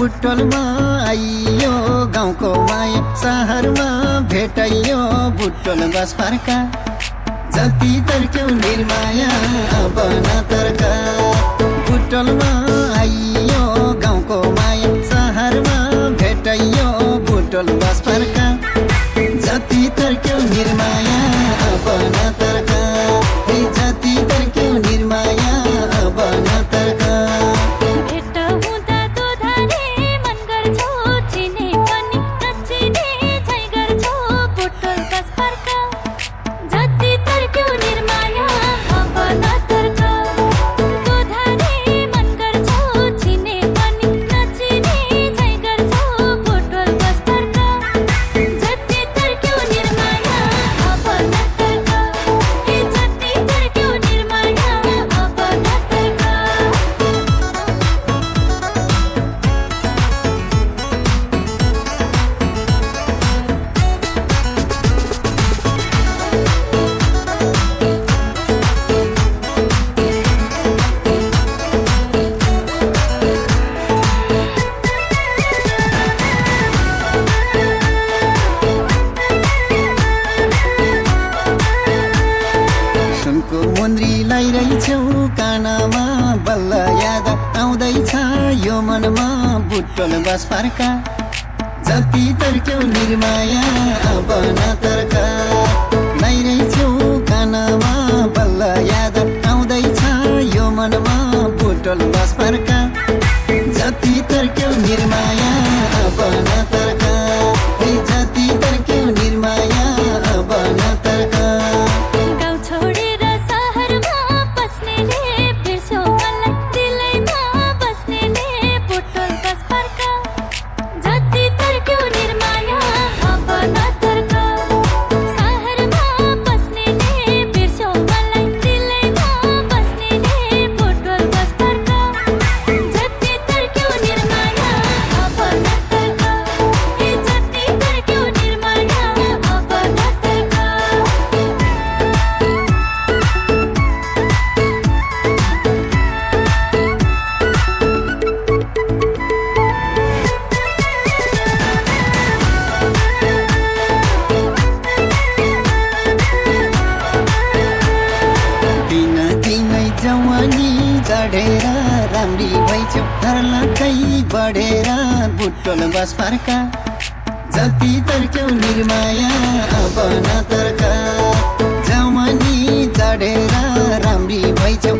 बुटोलमा आइयो गाउँको माया, सहरमा भेटाइयो बुटोल बस फर्का। जति तर्क्यौ निर्माया अब नतर्का। बुटोलमा आइयो गाउँको माया, सहरमा भेटाइयो बुटोल बस फर्का। जति तर्क्यौ निर्माया अब नतर्का। जति तर्क्यौ निर्माया अब नतर्का। मुन्द्रीलाई रहेछौ कानमा बल्ल याद आउँदैछ यो मनमा बुटोल बस फर्का। जति तर्क्यौ निर्माया अब नतर्का। लाइरहेछौ कानमा बल्ल याद आउँदैछ यो मनमा बुटोल बस फर्का। जति तर्क्यौ निर्माया अब नतर्का। जति तर्क्यौ निर्माया अब नतर्का। जवानी चढेर राम्री भइछौ, धरलाकै बढेर बुटोल बस फर्का। जति तर्क्यौ निर्माया अब नतर्का। जवानी चढेर राम्री भइछौ,